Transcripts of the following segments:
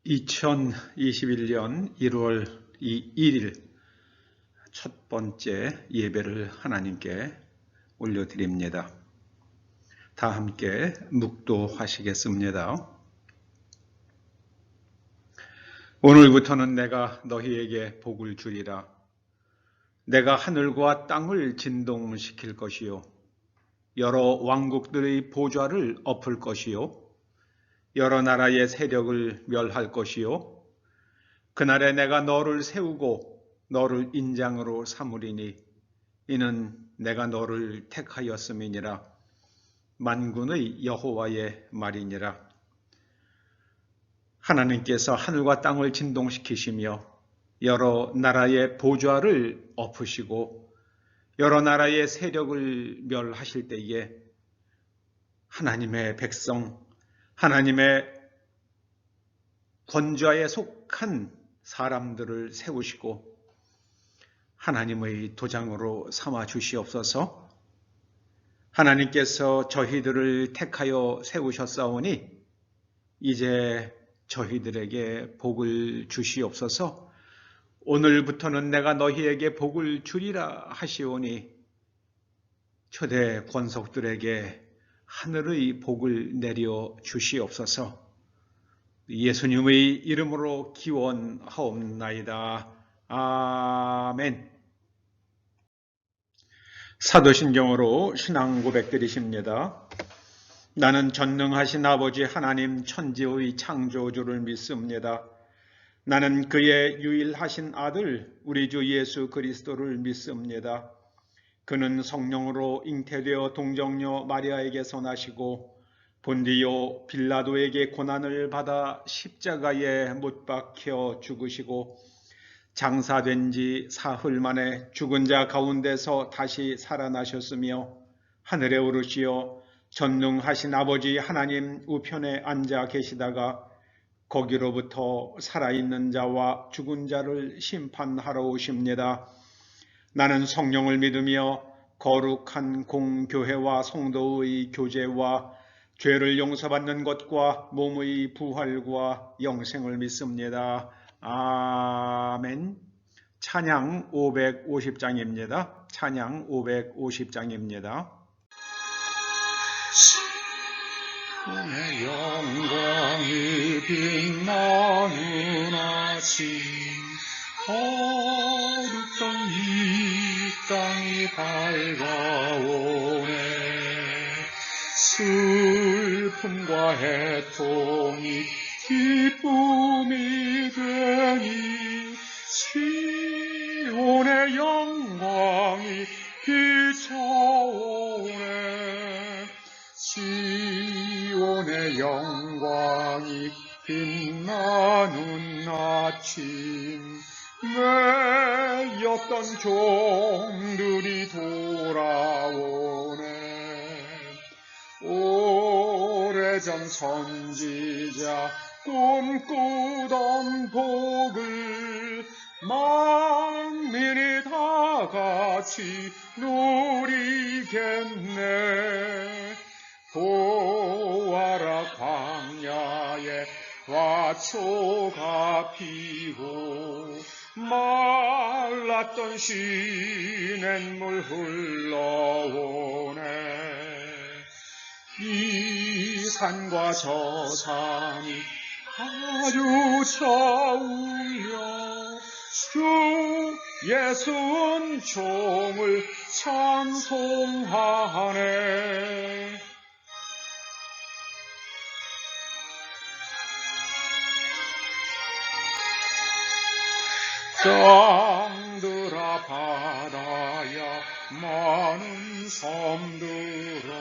2021년 1월 1일 첫 번째 예배를 하나님께 올려드립니다. 다 함께 묵도하시겠습니다. 오늘부터는 내가 너희에게 복을 주리라. 내가 하늘과 땅을 진동시킬 것이요 여러 왕국들의 보좌를 엎을 것이요 여러 나라의 세력을 멸할 것이요 그날에 내가 너를 세우고 너를 인장으로 삼으리니 이는 내가 너를 택하였음이니라. 만군의 여호와의 말이니라. 하나님께서 하늘과 땅을 진동시키시며 여러 나라의 보좌를 엎으시고 여러 나라의 세력을 멸하실 때에 하나님의 백성, 하나님의 권좌에 속한 사람들을 세우시고 하나님의 도장으로 삼아 주시옵소서. 하나님께서 저희들을 택하여 세우셨사오니 이제 저희들에게 복을 주시옵소서. 오늘부터는 내가 너희에게 복을 주리라 하시오니 초대 권속들에게 하늘의 복을 내려 주시옵소서. 예수님의 이름으로 기원하옵나이다. 아멘. 사도신경으로 신앙 고백드리십니다. 나는 전능하신 아버지 하나님 천지의 창조주를 믿습니다. 나는 그의 유일하신 아들 우리 주 예수 그리스도를 믿습니다. 그는 성령으로 잉태되어 동정녀 마리아에게서 나시고 본디오 빌라도에게 고난을 받아 십자가에 못 박혀 죽으시고 장사된 지 사흘 만에 죽은 자 가운데서 다시 살아나셨으며 하늘에 오르시어 전능하신 아버지 하나님 우편에 앉아 계시다가 거기로부터 살아있는 자와 죽은 자를 심판하러 오십니다. 나는 성령을 믿으며 거룩한 공교회와 성도의 교제와 죄를 용서받는 것과 몸의 부활과 영생을 믿습니다. 아멘. 찬양 550장입니다. 찬양 550장입니다. 주의 영광이 빛나는 아침 어둡던 이 땅이 밝아오네. 슬픔과 해통이 기쁨이 되니 시온의 영광이 비춰오네. 시온의 영광이 빛나는 아침 매였던 종들이 돌아오네. 오래전 선지자 꿈꾸던 복을 만민이 다 같이 누리겠네. 보아라 광야에 화초가 피고 말랐던 시냇물 흘러오네. 이 산과 저 산이 아주 차우며 주 예수 은총을 찬송하네. 땅들아 바다야 많은 섬들아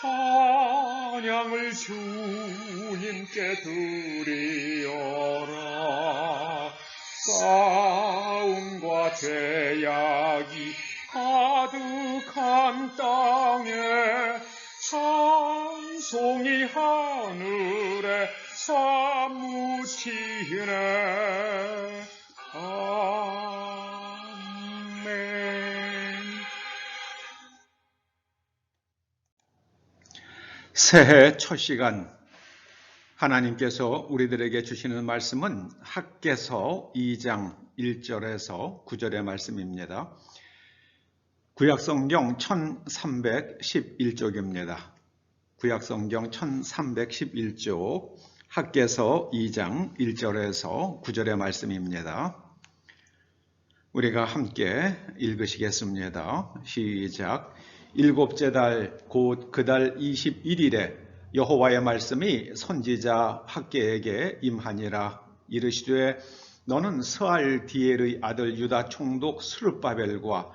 찬양을 주님께 드리어라. 싸움과 죄악이 가득한 땅에 찬송이 하늘에 사무치네. 아멘. 새해 첫 시간 하나님께서 우리들에게 주시는 말씀은 학개서 2장 1절에서 9절의 말씀입니다. 구약성경 1311쪽입니다. 구약성경 1311쪽 학개서 2장 1절에서 9절의 말씀입니다. 우리가 함께 읽으시겠습니다. 시작. 일곱째 달 곧 그 달 21일에 여호와의 말씀이 선지자 학개에게 임하니라. 이르시되 너는 스알디엘의 아들 유다 총독 스룹바벨과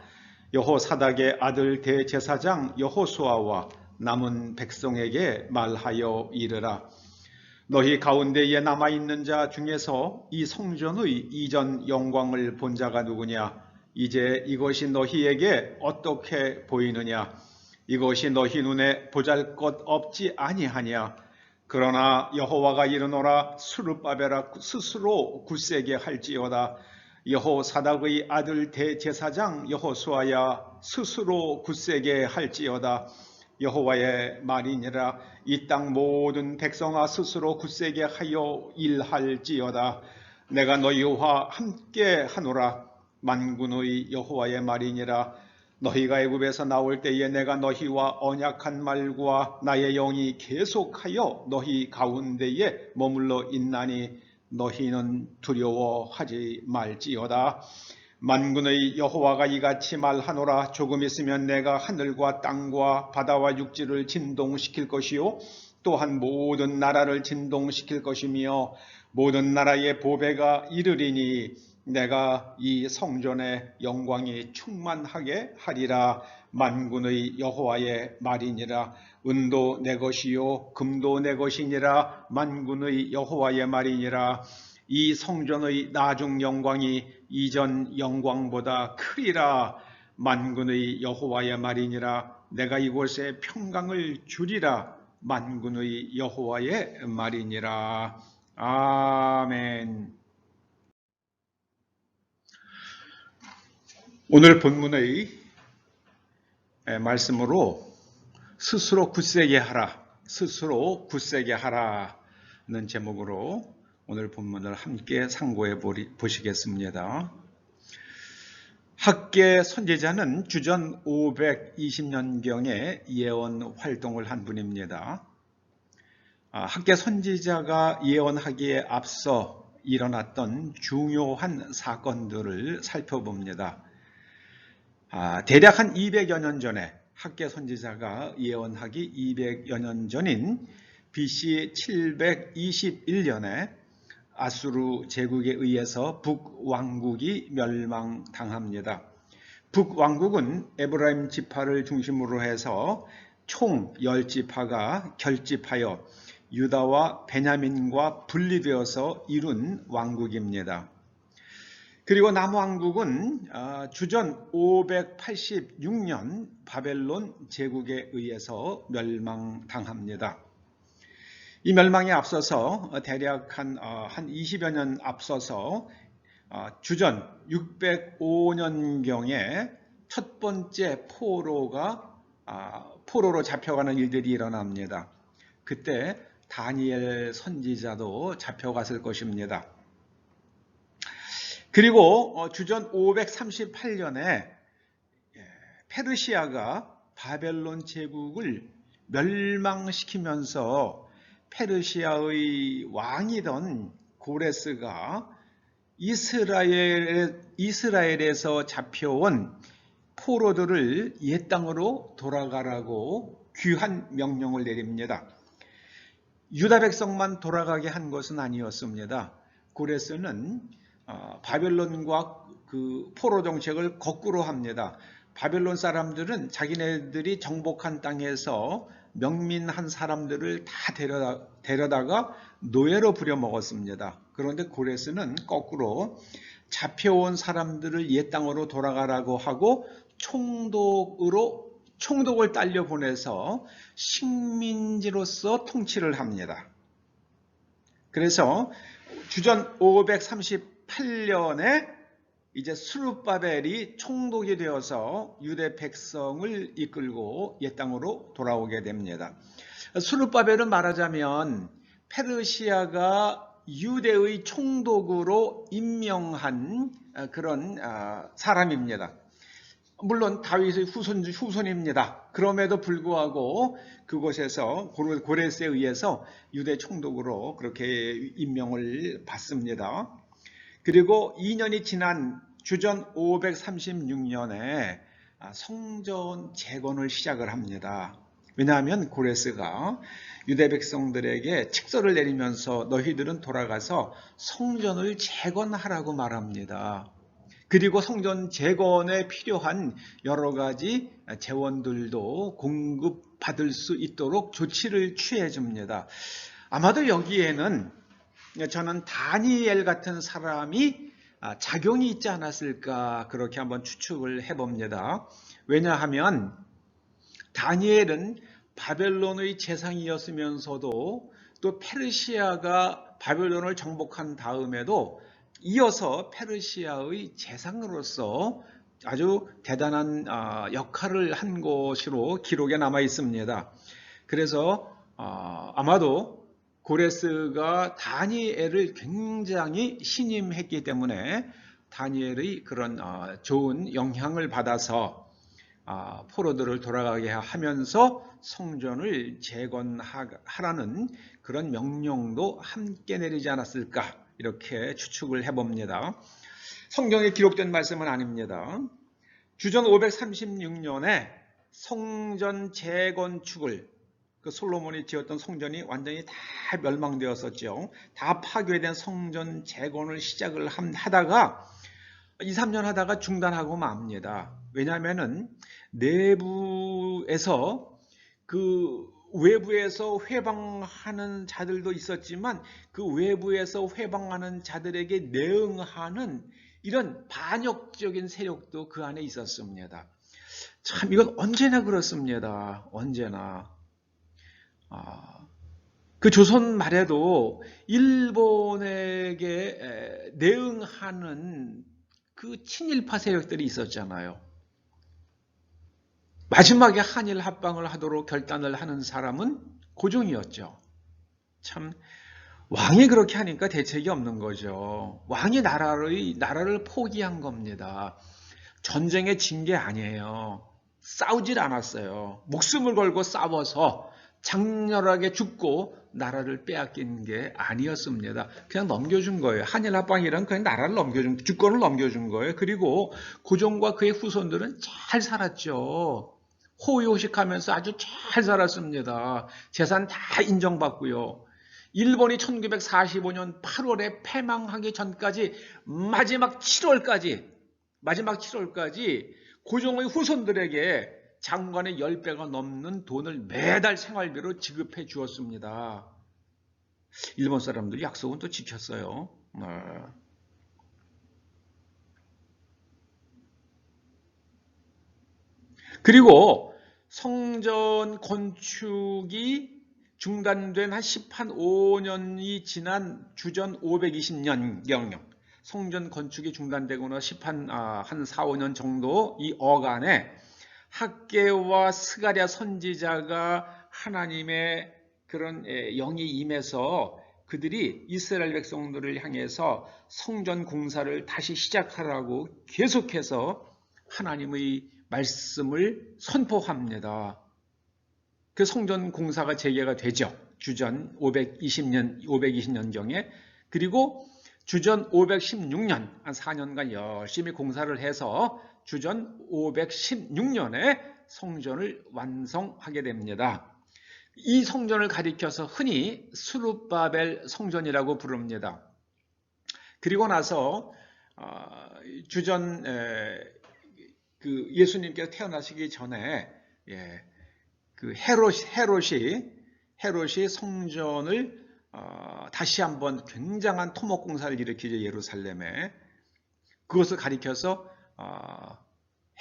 여호사닥의 아들 대제사장 여호수아와 남은 백성에게 말하여 이르라. 너희 가운데에 남아있는 자 중에서 이 성전의 이전 영광을 본 자가 누구냐? 이제 이것이 너희에게 어떻게 보이느냐? 이것이 너희 눈에 보잘것 없지 아니하냐? 그러나 여호와가 이르노라. 스룹바벨아 스스로 굳세게 할지어다. 여호사닥의 아들 대제사장 여호수아야 스스로 굳세게 할지어다. 여호와의 말이니라. 이 땅 모든 백성아 스스로 굳세게 하여 일할지어다. 내가 너희와 함께 하노라. 만군의 여호와의 말이니라. 너희가 애굽에서 나올 때에 내가 너희와 언약한 말과 나의 영이 계속하여 너희 가운데에 머물러 있나니 너희는 두려워하지 말지어다. 만군의 여호와가 이같이 말하노라. 조금 있으면 내가 하늘과 땅과 바다와 육지를 진동시킬 것이요 또한 모든 나라를 진동시킬 것이며 모든 나라의 보배가 이르리니 내가 이 성전의 영광이 충만하게 하리라. 만군의 여호와의 말이니라. 은도 내 것이요 금도 내 것이니라. 만군의 여호와의 말이니라. 이 성전의 나중 영광이 이전 영광보다 크리라. 만군의 여호와의 말이니라. 내가 이곳에 평강을 주리라. 만군의 여호와의 말이니라. 아멘. 오늘 본문의 말씀으로 스스로 굳세게 하라, 스스로 굳세게 하라는 제목으로 오늘 본문을 함께 상고해 보시겠습니다. 학개 선지자는 주전 520년경에 예언 활동을 한 분입니다. 학개 선지자가 예언하기에 앞서 일어났던 중요한 사건들을 살펴봅니다. 대략 한 200여 년 전에 학개 선지자가 예언하기 200여 년 전인 BC 721년에 아수르 제국에 의해서 북왕국이 멸망당합니다. 북왕국은 에브라임 지파를 중심으로 해서 총 10지파가 결집하여 유다와 베냐민과 분리되어서 이룬 왕국입니다. 그리고 남왕국은 주전 586년 바벨론 제국에 의해서 멸망당합니다. 이 멸망에 앞서서 대략 한 20여 년 앞서서 주전 605년경에 첫 번째 포로로 잡혀가는 일들이 일어납니다. 그때 다니엘 선지자도 잡혀갔을 것입니다. 그리고 주전 538년에 페르시아가 바벨론 제국을 멸망시키면서 페르시아의 왕이던 고레스가 이스라엘에서 잡혀온 포로들을 옛 땅으로 돌아가라고 귀한 명령을 내립니다. 유다 백성만 돌아가게 한 것은 아니었습니다. 고레스는 바벨론과 그 포로 정책을 거꾸로 합니다. 바벨론 사람들은 자기네들이 정복한 땅에서 명민한 사람들을 다 데려다가 노예로 부려먹었습니다. 그런데 고레스는 거꾸로 잡혀온 사람들을 옛 땅으로 돌아가라고 하고 총독을 딸려 보내서 식민지로서 통치를 합니다. 그래서 주전 538년에 이제 스룹바벨이 총독이 되어서 유대 백성을 이끌고 옛 땅으로 돌아오게 됩니다. 스룹바벨은 말하자면 페르시아가 유대의 총독으로 임명한 그런 사람입니다. 물론 다윗의 후손입니다. 그럼에도 불구하고 그곳에서 고레스에 의해서 유대 총독으로 그렇게 임명을 받습니다. 그리고 2년이 지난 주전 536년에 성전 재건을 시작을 합니다. 왜냐하면 고레스가 유대 백성들에게 칙서를 내리면서 너희들은 돌아가서 성전을 재건하라고 말합니다. 그리고 성전 재건에 필요한 여러 가지 재원들도 공급받을 수 있도록 조치를 취해 줍니다. 아마도 여기에는 저는 다니엘 같은 사람이 작용이 있지 않았을까 그렇게 한번 추측을 해봅니다. 왜냐하면 다니엘은 바벨론의 재상이었으면서도 또 페르시아가 바벨론을 정복한 다음에도 이어서 페르시아의 재상으로서 아주 대단한 역할을 한 것으로 기록에 남아 있습니다. 그래서 아마도 고레스가 다니엘을 굉장히 신임했기 때문에 다니엘의 그런 좋은 영향을 받아서 포로들을 돌아가게 하면서 성전을 재건하라는 그런 명령도 함께 내리지 않았을까 이렇게 추측을 해봅니다. 성경에 기록된 말씀은 아닙니다. 주전 536년에 성전 재건축을 그 솔로몬이 지었던 성전이 완전히 다 멸망되었었죠. 다 파괴된 성전 재건을 시작을 하다가 2, 3년 하다가 중단하고 맙니다. 왜냐하면은 내부에서 그 외부에서 회방하는 자들도 있었지만 그 외부에서 회방하는 자들에게 대응하는 이런 반역적인 세력도 그 안에 있었습니다. 참 이건 언제나 그렇습니다. 언제나. 그 조선 말에도 일본에게 대응하는 그 친일파 세력들이 있었잖아요. 마지막에 한일 합방을 하도록 결단을 하는 사람은 고종이었죠. 참 왕이 그렇게 하니까 대책이 없는 거죠. 왕이 나라를 포기한 겁니다. 전쟁에 진 게 아니에요. 싸우질 않았어요. 목숨을 걸고 싸워서 장렬하게 죽고 나라를 빼앗긴 게 아니었습니다. 그냥 넘겨준 거예요. 한일 합방이란 그냥 나라를 주권을 넘겨준 거예요. 그리고 고종과 그의 후손들은 잘 살았죠. 호의호식하면서 아주 잘 살았습니다. 재산 다 인정받고요. 일본이 1945년 8월에 패망하기 전까지 마지막 7월까지 고종의 후손들에게 장관의 10배가 넘는 돈을 매달 생활비로 지급해 주었습니다. 일본 사람들이 약속은 또 지켰어요. 그리고 성전 건축이 중단된 한 15년이 지난 주전 520년경 성전 건축이 중단되거나 한 4, 5년 정도 이 어간에 학개와 스가랴 선지자가 하나님의 그런 영이 임해서 그들이 이스라엘 백성들을 향해서 성전 공사를 다시 시작하라고 계속해서 하나님의 말씀을 선포합니다. 그 성전 공사가 재개가 되죠. 주전 520년경에. 그리고 주전 516년, 한 4년간 열심히 공사를 해서 주전 516년에 성전을 완성하게 됩니다. 이 성전을 가리켜서 흔히 스룹바벨 성전이라고 부릅니다. 그리고 나서 주전 그 예수님께서 태어나시기 전에 그 헤롯이 성전을 다시 한번 굉장한 토목 공사를 일으키죠. 예루살렘에. 그것을 가리켜서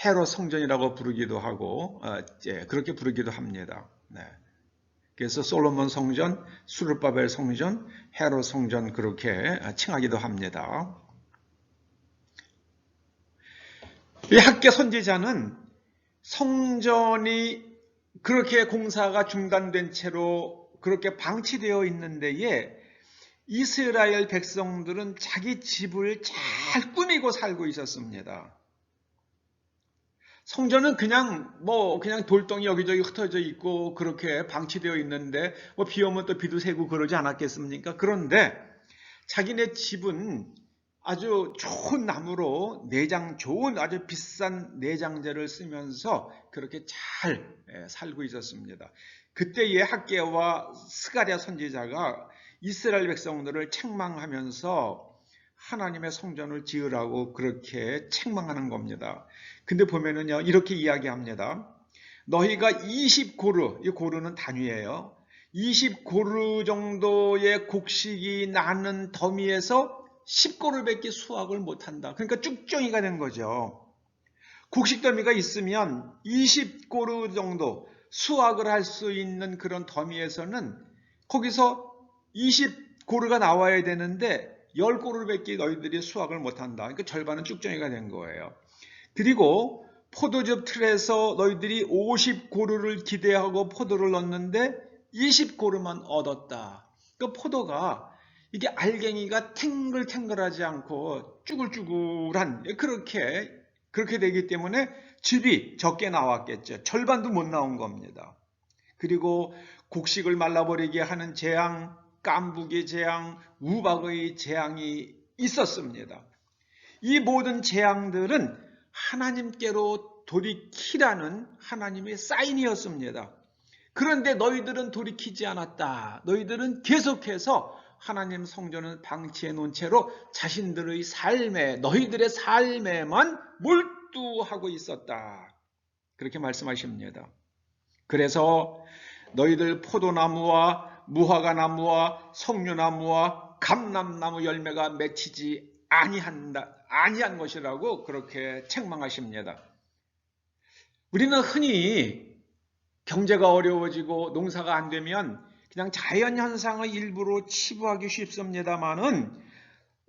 헤롯 성전이라고 부르기도 하고 그렇게 부르기도 합니다. 네. 그래서 솔로몬 성전, 스룹바벨 성전, 헤롯 성전 그렇게 칭하기도 합니다. 이 학개 선지자는 성전이 그렇게 공사가 중단된 채로 그렇게 방치되어 있는 데에 이스라엘 백성들은 자기 집을 잘 꾸미고 살고 있었습니다. 성전은 그냥 돌덩이 여기저기 흩어져 있고 그렇게 방치되어 있는데 비 오면 또 비도 새고 그러지 않았겠습니까? 그런데 자기네 집은 아주 좋은 나무로 좋은 아주 비싼 내장재를 쓰면서 그렇게 잘 살고 있었습니다. 그때의 학개와 스가랴 선지자가 이스라엘 백성들을 책망하면서 하나님의 성전을 지으라고 그렇게 책망하는 겁니다. 근데 보면은요, 이렇게 이야기합니다. 너희가 20고르, 이 고르는 단위예요. 20고르 정도의 곡식이 나는 더미에서 10고르밖에 수확을 못한다. 그러니까 쭉정이가 된 거죠. 곡식 더미가 있으면 20고르 정도 수확을 할 수 있는 그런 더미에서는 거기서 20고르가 나와야 되는데 10고르밖에 너희들이 수확을 못한다. 그러니까 절반은 쭉정이가 된 거예요. 그리고 포도즙 틀에서 너희들이 50고르를 기대하고 포도를 넣었는데 20고르만 얻었다. 그 포도가 이게 알갱이가 탱글탱글하지 않고 쭈글쭈글한 그렇게 되기 때문에 즙이 적게 나왔겠죠. 절반도 못 나온 겁니다. 그리고 곡식을 말라버리게 하는 재앙, 깐부기 재앙, 우박의 재앙이 있었습니다. 이 모든 재앙들은 하나님께로 돌이키라는 하나님의 사인이었습니다. 그런데 너희들은 돌이키지 않았다. 너희들은 계속해서 하나님 성전을 방치해 놓은 채로 너희들의 삶에만 몰두하고 있었다. 그렇게 말씀하십니다. 그래서 너희들 포도나무와 무화과나무와 석류나무와 감람나무 열매가 맺히지 아니한 것이라고 그렇게 책망하십니다. 우리는 흔히 경제가 어려워지고 농사가 안 되면 그냥 자연현상의 일부로 치부하기 쉽습니다만은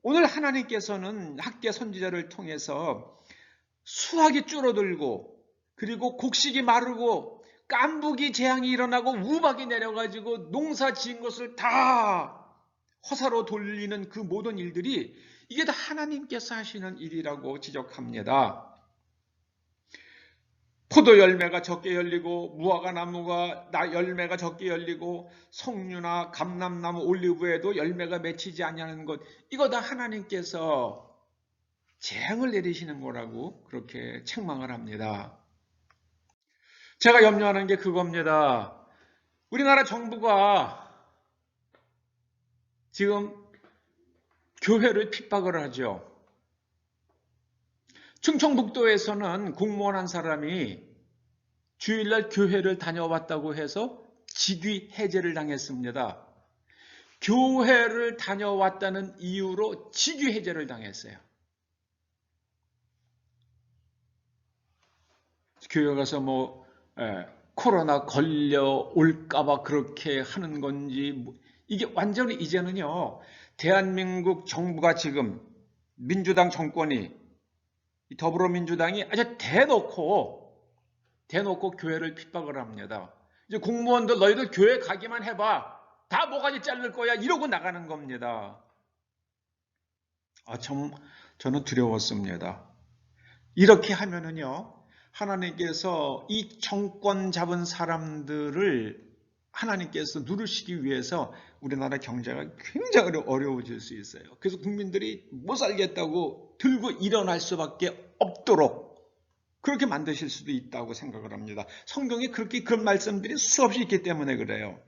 오늘 하나님께서는 학개 선지자를 통해서 수확이 줄어들고 그리고 곡식이 마르고 깐부기 재앙이 일어나고 우박이 내려가지고 농사 지은 것을 다 허사로 돌리는 그 모든 일들이 이게 다 하나님께서 하시는 일이라고 지적합니다. 포도 열매가 적게 열리고 무화과나무가 열매가 적게 열리고 석류나 감람나무 올리브에도 열매가 맺히지 않냐는 것, 이거 다 하나님께서 재앙을 내리시는 거라고 그렇게 책망을 합니다. 제가 염려하는 게 그겁니다. 우리나라 정부가 지금 교회를 핍박을 하죠. 충청북도에서는 공무원 한 사람이 주일날 교회를 다녀왔다고 해서 직위 해제를 당했습니다. 교회를 다녀왔다는 이유로 직위 해제를 당했어요. 교회 가서 코로나 걸려올까봐 그렇게 하는 건지, 이게 완전히 이제는요, 대한민국 정부가 지금 민주당 정권이 더불어민주당이 아주 대놓고 교회를 핍박을 합니다. 이제 공무원들 너희들 교회 가기만 해봐. 다 모가지 자를 거야. 이러고 나가는 겁니다. 저는 두려웠습니다. 이렇게 하면은요, 하나님께서 이 정권 잡은 사람들을 하나님께서 누르시기 위해서 우리나라 경제가 굉장히 어려워질 수 있어요. 그래서 국민들이 못 살겠다고 들고 일어날 수밖에 없도록 그렇게 만드실 수도 있다고 생각을 합니다. 성경에 그런 말씀들이 수없이 있기 때문에 그래요.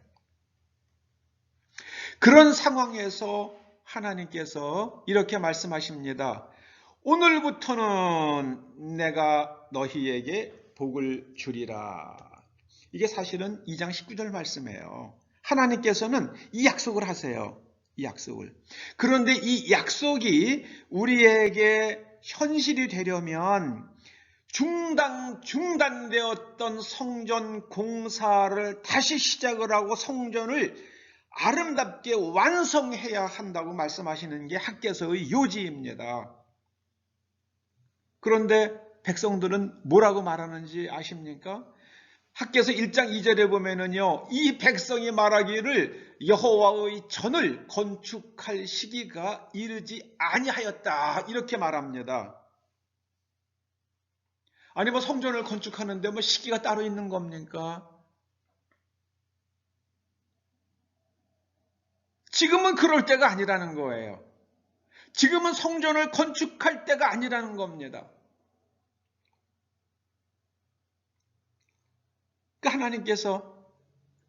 그런 상황에서 하나님께서 이렇게 말씀하십니다. 오늘부터는 내가 너희에게 복을 주리라. 이게 사실은 2장 19절 말씀이에요. 하나님께서는 이 약속을 하세요. 이 약속을. 그런데 이 약속이 우리에게 현실이 되려면 중단되었던 성전 공사를 다시 시작을 하고 성전을 아름답게 완성해야 한다고 말씀하시는 게 학개서의 요지입니다. 그런데 백성들은 뭐라고 말하는지 아십니까? 학개서 1장 2절에 보면은요, 이 백성이 말하기를 여호와의 전을 건축할 시기가 이르지 아니하였다 이렇게 말합니다. 아니 뭐 성전을 건축하는데 뭐 시기가 따로 있는 겁니까? 지금은 그럴 때가 아니라는 거예요. 지금은 성전을 건축할 때가 아니라는 겁니다. 하나님께서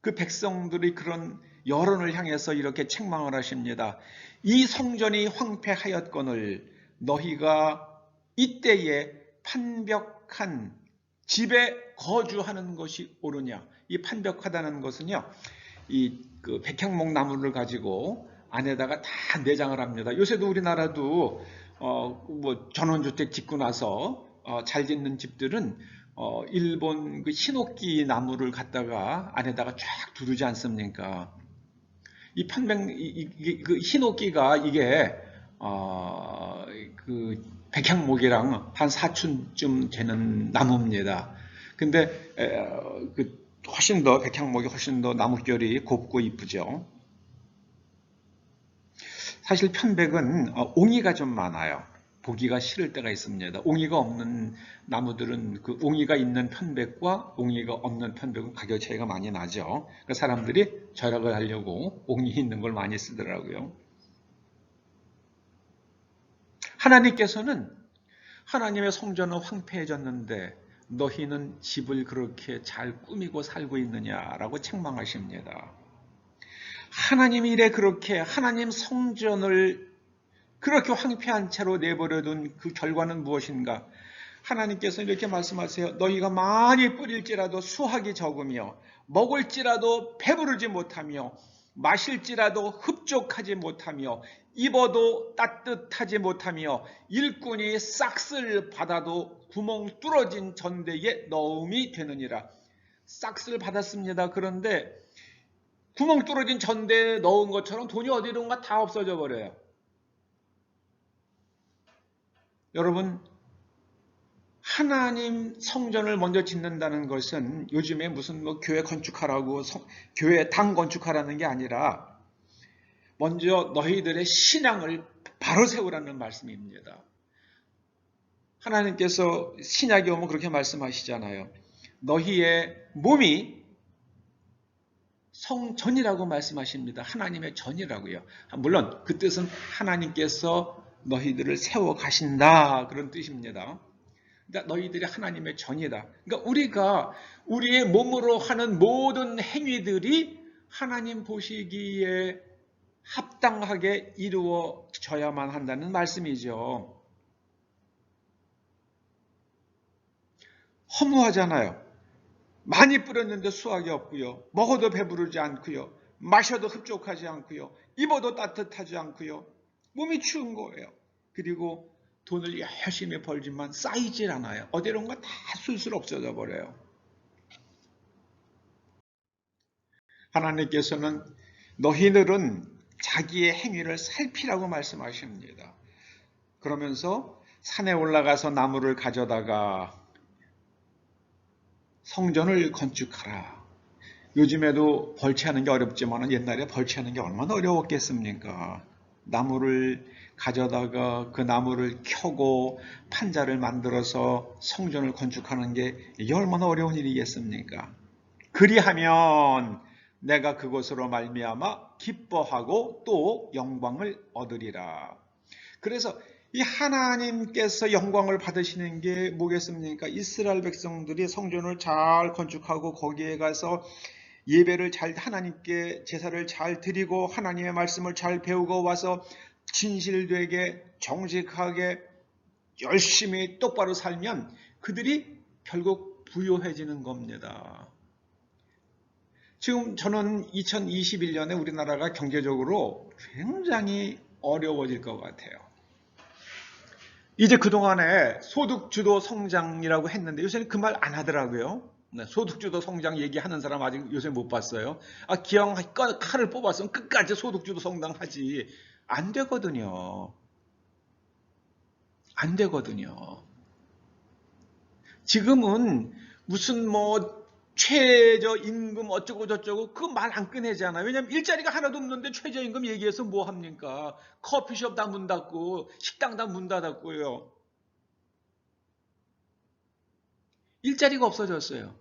그 백성들이 그런 여론을 향해서 이렇게 책망을 하십니다. 이 성전이 황폐하였거늘 너희가 이때에 판벽한 집에 거주하는 것이 옳으냐. 이 판벽하다는 것은요, 그 백향목 나무를 가지고 안에다가 다 내장을 합니다. 요새도 우리나라도 뭐 전원주택 짓고 나서 잘 짓는 집들은 일본 그 히노키 나무를 갖다가 안에다가 쫙 두르지 않습니까? 이 그 히노키가 이게 그 백향목이랑 한 사寸쯤 되는 나무입니다. 근데 그 훨씬 더 백향목이 훨씬 더 나뭇결이 곱고 이쁘죠. 사실 편백은 옹이가 좀 많아요. 보기가 싫을 때가 있습니다. 옹이가 없는 나무들은 그 옹이가 있는 편백과 옹이가 없는 편백은 가격 차이가 많이 나죠. 그러니까 사람들이 절약을 하려고 옹이 있는 걸 많이 쓰더라고요. 하나님께서는 하나님의 성전은 황폐해졌는데 너희는 집을 그렇게 잘 꾸미고 살고 있느냐라고 책망하십니다. 하나님이 이래 그렇게 하나님 성전을 그렇게 황폐한 채로 내버려둔 그 결과는 무엇인가? 하나님께서 이렇게 말씀하세요. 너희가 많이 뿌릴지라도 수확이 적으며 먹을지라도 배부르지 못하며 마실지라도 흡족하지 못하며 입어도 따뜻하지 못하며 일꾼이 싹쓸 받아도 구멍 뚫어진 전대에 넣음이 되느니라. 싹쓸 받았습니다. 그런데 구멍 뚫어진 전대에 넣은 것처럼 돈이 어디론가 다 없어져 버려요. 여러분, 하나님 성전을 먼저 짓는다는 것은 요즘에 무슨 뭐 교회 건축하라고 교회 당 건축하라는 게 아니라 먼저 너희들의 신앙을 바로 세우라는 말씀입니다. 하나님께서 신약에 오면 그렇게 말씀하시잖아요. 너희의 몸이 성전이라고 말씀하십니다. 하나님의 전이라고요. 물론 그 뜻은 하나님께서 너희들을 세워 가신다 그런 뜻입니다. 그러니까 너희들이 하나님의 전이다. 그러니까 우리가 우리의 몸으로 하는 모든 행위들이 하나님 보시기에 합당하게 이루어져야만 한다는 말씀이죠. 허무하잖아요. 많이 뿌렸는데 수확이 없고요. 먹어도 배부르지 않고요. 마셔도 흡족하지 않고요. 입어도 따뜻하지 않고요. 몸이 추운 거예요. 그리고 돈을 열심히 벌지만 쌓이질 않아요. 어디론가 다 술술 없어져 버려요. 하나님께서는 너희들은 자기의 행위를 살피라고 말씀하십니다. 그러면서 산에 올라가서 나무를 가져다가 성전을 건축하라. 요즘에도 벌채하는 게 어렵지만 옛날에 벌채하는 게 얼마나 어려웠겠습니까? 나무를 가져다가 그 나무를 켜고 판자를 만들어서 성전을 건축하는 게 이게 얼마나 어려운 일이겠습니까? 그리하면 내가 그것으로 말미암아 기뻐하고 또 영광을 얻으리라. 그래서 이 하나님께서 영광을 받으시는 게 뭐겠습니까? 이스라엘 백성들이 성전을 잘 건축하고 거기에 가서 예배를 잘 하나님께 제사를 잘 드리고 하나님의 말씀을 잘 배우고 와서 진실되게 정직하게 열심히 똑바로 살면 그들이 결국 부유해지는 겁니다. 지금 저는 2021년에 우리나라가 경제적으로 굉장히 어려워질 것 같아요. 이제 그동안에 소득주도 성장이라고 했는데 요새는 그 말 안 하더라고요. 소득주도 성장 얘기하는 사람 아직 요새 못 봤어요. 기왕 칼을 뽑았으면 끝까지 소득주도 성장하지. 안 되거든요. 안 되거든요. 지금은 무슨 뭐 최저임금 어쩌고 저쩌고 그거 말 안 꺼내잖아요. 왜냐하면 일자리가 하나도 없는데 최저임금 얘기해서 뭐 합니까? 커피숍 다 문 닫고 식당 다 문 닫았고요. 일자리가 없어졌어요.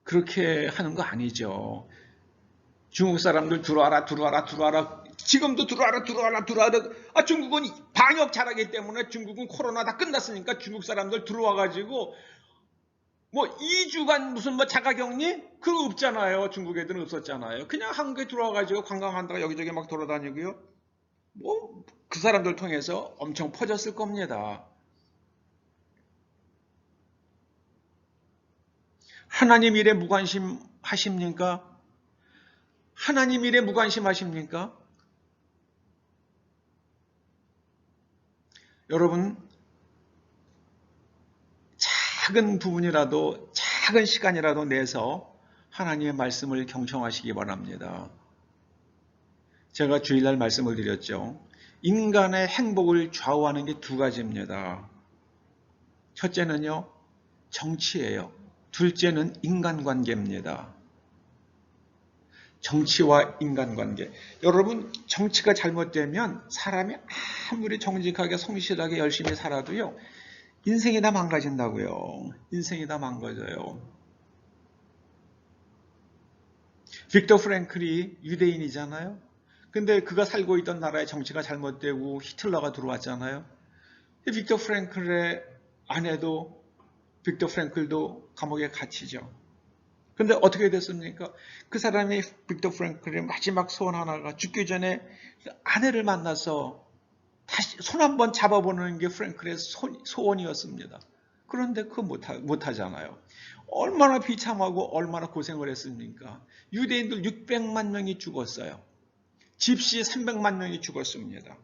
그렇게 하는 거 아니죠. 중국 사람들 들어와라 들어와라 들어와라. 지금도 들어와라 들어와라 들어와라. 중국은 방역 잘하기 때문에 중국은 코로나 다 끝났으니까 중국 사람들 들어와가지고 뭐 2주간 무슨 뭐 자가격리? 그거 없잖아요. 중국 애들은 없었잖아요. 그냥 한국에 들어와가지고 관광한다가 여기저기 막 돌아다니고요. 뭐 그 사람들 통해서 엄청 퍼졌을 겁니다. 하나님 일에 무관심 하십니까? 하나님 일에 무관심 하십니까? 여러분, 작은 부분이라도, 작은 시간이라도 내서 하나님의 말씀을 경청하시기 바랍니다. 제가 주일날 말씀을 드렸죠. 인간의 행복을 좌우하는 게 두 가지입니다. 첫째는요, 정치예요. 둘째는 인간관계입니다. 정치와 인간관계. 여러분, 정치가 잘못되면 사람이 아무리 정직하게 성실하게 열심히 살아도요, 인생이 다 망가진다고요. 인생이 다 망가져요. 빅터 프랭클이 유대인이잖아요. 근데 그가 살고 있던 나라의 정치가 잘못되고 히틀러가 들어왔잖아요. 빅터 프랭클의 아내도 빅터 프랭클도 감옥에 갇히죠. 근데 어떻게 됐습니까? 그 사람이 빅터 프랭클의 마지막 소원 하나가 죽기 전에 아내를 만나서 다시 손 한번 잡아보는 게 프랭클의 소원이었습니다. 그런데 그거 못하잖아요. 얼마나 비참하고 얼마나 고생을 했습니까? 유대인들 600만 명이 죽었어요. 집시 300만 명이 죽었습니다.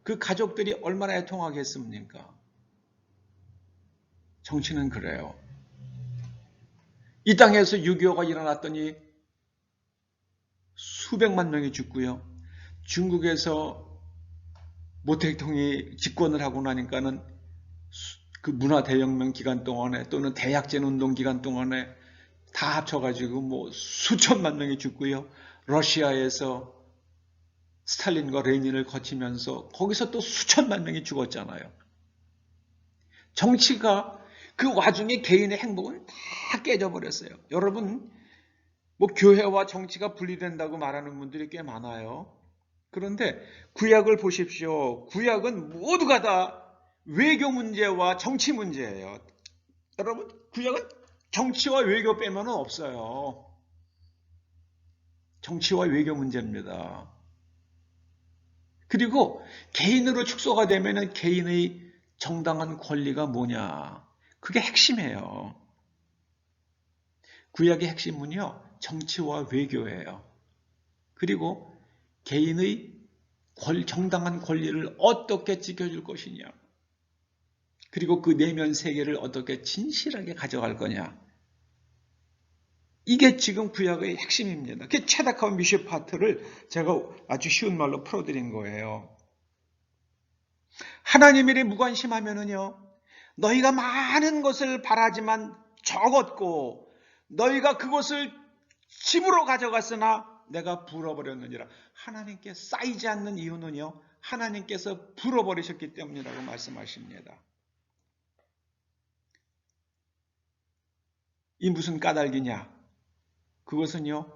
그 가족들이 얼마나 애통하겠습니까? 정치는 그래요. 이 땅에서 6.25가 일어났더니 수백만 명이 죽고요. 중국에서 모택동이 집권을 하고 나니까는 그 문화대혁명 기간 동안에 또는 대약제 운동 기간 동안에 다 합쳐가지고 뭐 수천만 명이 죽고요. 러시아에서 스탈린과 레닌을 거치면서 거기서 또 수천만 명이 죽었잖아요. 정치가 그 와중에 개인의 행복은 다 깨져버렸어요. 여러분, 뭐 교회와 정치가 분리된다고 말하는 분들이 꽤 많아요. 그런데 구약을 보십시오. 구약은 모두가 다 외교 문제와 정치 문제예요. 여러분, 구약은 정치와 외교 빼면 없어요. 정치와 외교 문제입니다. 그리고 개인으로 축소가 되면 개인의 정당한 권리가 뭐냐? 그게 핵심이에요. 구약의 핵심은요, 정치와 외교예요. 그리고 개인의 정당한 권리를 어떻게 지켜줄 것이냐. 그리고 그 내면 세계를 어떻게 진실하게 가져갈 거냐. 이게 지금 구약의 핵심입니다. 그 체다카와 미슈파트를 제가 아주 쉬운 말로 풀어드린 거예요. 하나님 일에 무관심하면은요, 너희가 많은 것을 바라지만 적었고 너희가 그것을 집으로 가져갔으나 내가 불어버렸느니라. 하나님께 쌓이지 않는 이유는요, 하나님께서 불어버리셨기 때문이라고 말씀하십니다. 이 무슨 까닭이냐? 그것은요,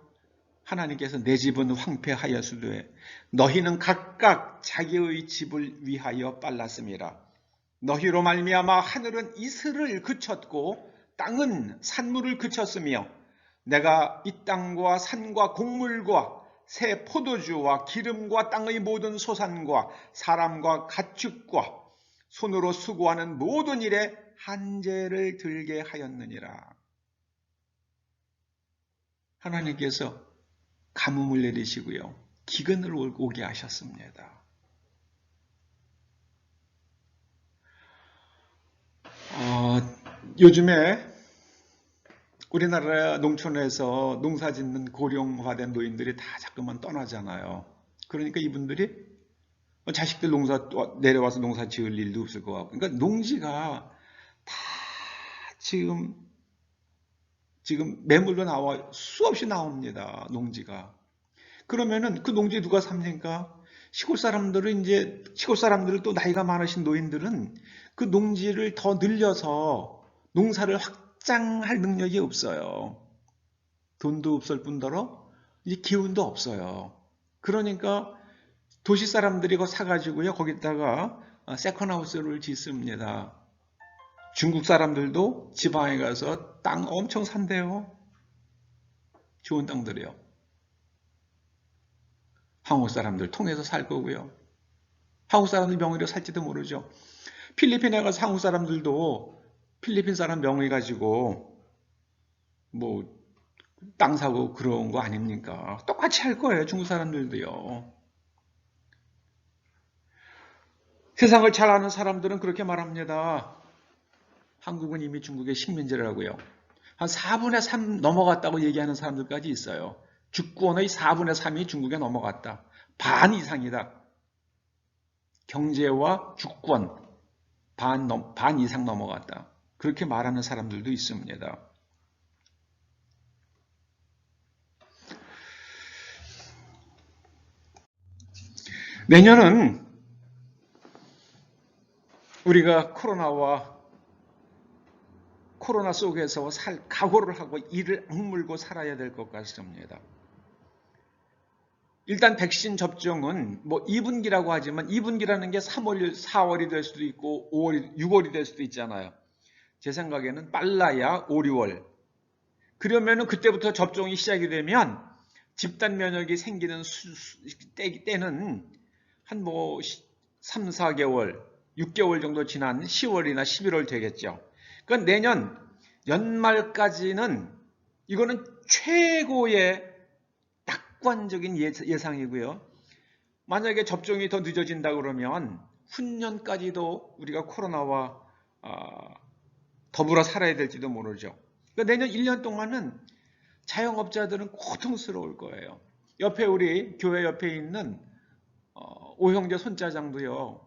하나님께서 내 집은 황폐하였으되 너희는 각각 자기의 집을 위하여 빨랐음이라. 너희로 말미암아 하늘은 이슬을 그쳤고 땅은 산물을 그쳤으며 내가 이 땅과 산과 곡물과 새 포도주와 기름과 땅의 모든 소산과 사람과 가축과 손으로 수고하는 모든 일에 한재를 들게 하였느니라. 하나님께서 가뭄을 내리시고요, 기근을 오게 하셨습니다. 요즘에 우리나라 농촌에서 농사 짓는 고령화된 노인들이 다 자꾸만 떠나잖아요. 그러니까 이분들이 자식들 내려와서 농사 지을 일도 없을 것 같고, 그러니까 농지가 다 지금 매물로 나와 수없이 나옵니다. 농지가. 그러면은 그 농지 누가 삽니까? 시골 사람들을 또 나이가 많으신 노인들은 그 농지를 더 늘려서 농사를 확장할 능력이 없어요. 돈도 없을 뿐더러 이제 기운도 없어요. 그러니까 도시 사람들이 그거 사가지고요, 거기다가 세컨하우스를 짓습니다. 중국 사람들도 지방에 가서 땅 엄청 산대요. 좋은 땅들이요. 한국 사람들 통해서 살 거고요. 한국 사람들 명의로 살지도 모르죠. 필리핀에 가서 한국 사람들도 필리핀 사람 명의 가지고 뭐 땅 사고 그런 거 아닙니까? 똑같이 할 거예요. 중국 사람들도요. 세상을 잘 아는 사람들은 그렇게 말합니다. 한국은 이미 중국의 식민지라고요. 한 4분의 3 넘어갔다고 얘기하는 사람들까지 있어요. 주권의 4분의 3이 중국에 넘어갔다. 반 이상이다. 경제와 주권 반 이상 넘어갔다. 그렇게 말하는 사람들도 있습니다. 내년은 우리가 코로나 속에서 각오를 하고 이를 악물고 살아야 될 것 같습니다. 일단 백신 접종은 뭐 2분기라고 하지만 2분기라는 게 3월, 4월이 될 수도 있고 5월, 6월이 될 수도 있잖아요. 제 생각에는 빨라야 5, 6월. 그러면은 그때부터 접종이 시작이 되면 집단 면역이 생기는 때는 한 뭐 3, 4개월, 6개월 정도 지난 10월이나 11월 되겠죠. 그러니까 내년 연말까지는 이거는 최고의 낙관적인 예상이고요. 만약에 접종이 더 늦어진다 그러면 후년까지도 우리가 코로나와 더불어 살아야 될지도 모르죠. 그러니까 내년 1년 동안은 자영업자들은 고통스러울 거예요. 옆에 우리 교회 옆에 있는 오형제 손짜장도요.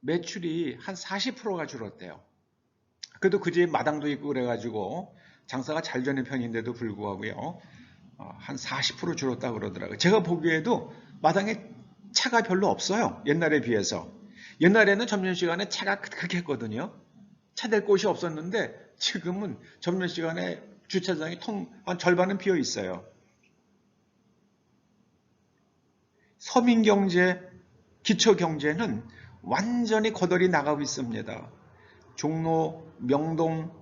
매출이 한 40%가 줄었대요. 그래도 그 집 마당도 있고 그래가지고 장사가 잘 되는 편인데도 불구하고요. 한 40% 줄었다고 그러더라고요. 제가 보기에도 마당에 차가 별로 없어요. 옛날에 비해서. 옛날에는 점심시간에 차가 크겠거든요. 차 댈 곳이 없었는데 지금은 점심시간에 주차장이 한 절반은 비어 있어요. 서민경제, 기초경제는 완전히 거덜이 나가고 있습니다. 종로, 명동,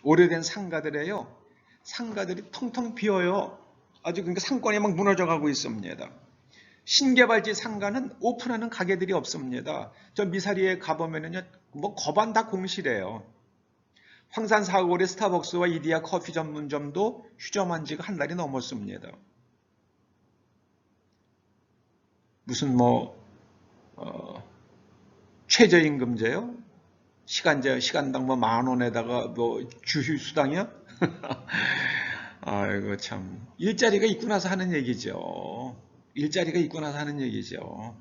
오래된 상가들에요. 상가들이 텅텅 비어요. 아주 그러니까 상권이 막 무너져가고 있습니다. 신개발지 상가는 오픈하는 가게들이 없습니다. 저 미사리에 가보면은요, 뭐 거반 다 공실이에요. 황산 사거리 스타벅스와 이디야 커피 전문점도 휴점한 지가 한 달이 넘었습니다. 무슨 최저임금제요? 시간당 뭐 10,000원에다가 뭐 주휴 수당이요? 아이고 참 일자리가 있고 나서 하는 얘기죠. 일자리가 있고 나서 하는 얘기죠.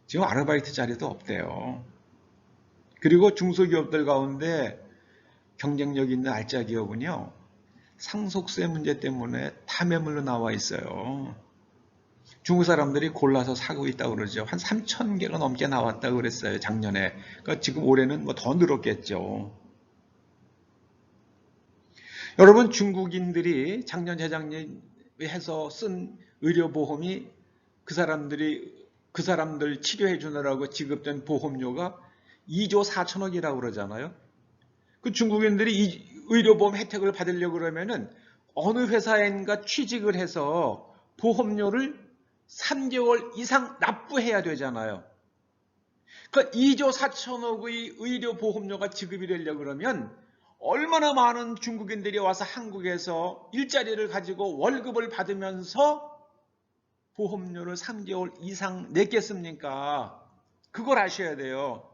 지금 아르바이트 자리도 없대요. 그리고 중소기업들 가운데 경쟁력 있는 알짜 기업은요. 상속세 문제 때문에 다 매물로 나와 있어요. 중국 사람들이 골라서 사고 있다고 그러죠. 한 3,000개가 넘게 나왔다고 그랬어요. 작년에. 그러니까 지금 올해는 뭐 더 늘었겠죠. 여러분 중국인들이 작년 재작년 해서 쓴 의료보험이 그 사람들 치료해 주느라고 지급된 보험료가 2조 4천억이라고 그러잖아요. 그 중국인들이 이 의료보험 혜택을 받으려고 그러면은 어느 회사인가 취직을 해서 보험료를 3개월 이상 납부해야 되잖아요. 그러니까 2조 4천억의 의료보험료가 지급이 되려고 그러면 얼마나 많은 중국인들이 와서 한국에서 일자리를 가지고 월급을 받으면서 보험료를 3개월 이상 냈겠습니까? 그걸 아셔야 돼요.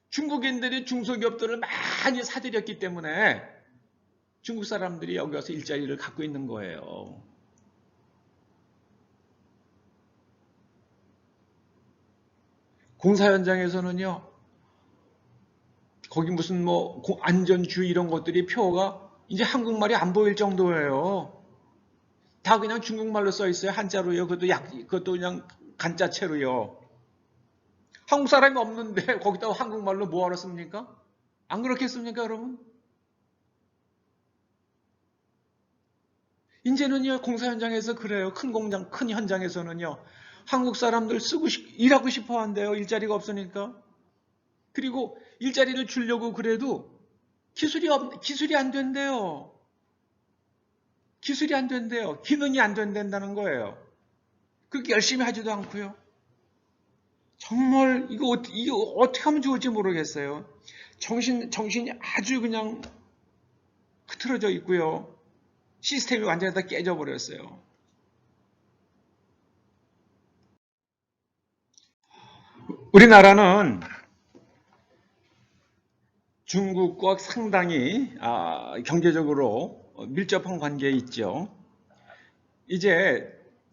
중국인들이 중소기업들을 많이 사들였기 때문에 중국 사람들이 여기 와서 일자리를 갖고 있는 거예요. 공사 현장에서는요, 거기 무슨 뭐 안전주의 이런 것들이 표가 이제 한국말이 안 보일 정도예요. 다 그냥 중국말로 써 있어요. 한자로요. 그것도 그냥 간자체로요. 한국 사람이 없는데 거기다 한국말로 뭐하러 씁니까? 안 그렇겠습니까, 여러분? 이제는요, 공사 현장에서 그래요. 큰 공장, 큰 현장에서는요, 한국 사람들 일하고 싶어 한대요. 일자리가 없으니까. 그리고 일자리를 주려고 그래도 기술이 안 된대요. 기술이 안 된대요. 기능이 안 된다는 거예요. 그렇게 열심히 하지도 않고요. 정말 이거 어떻게 하면 좋을지 모르겠어요. 정신이 아주 그냥 흐트러져 있고요. 시스템이 완전히 다 깨져버렸어요. 우리나라는 중국과 상당히 경제적으로 밀접한 관계에 있죠. 이제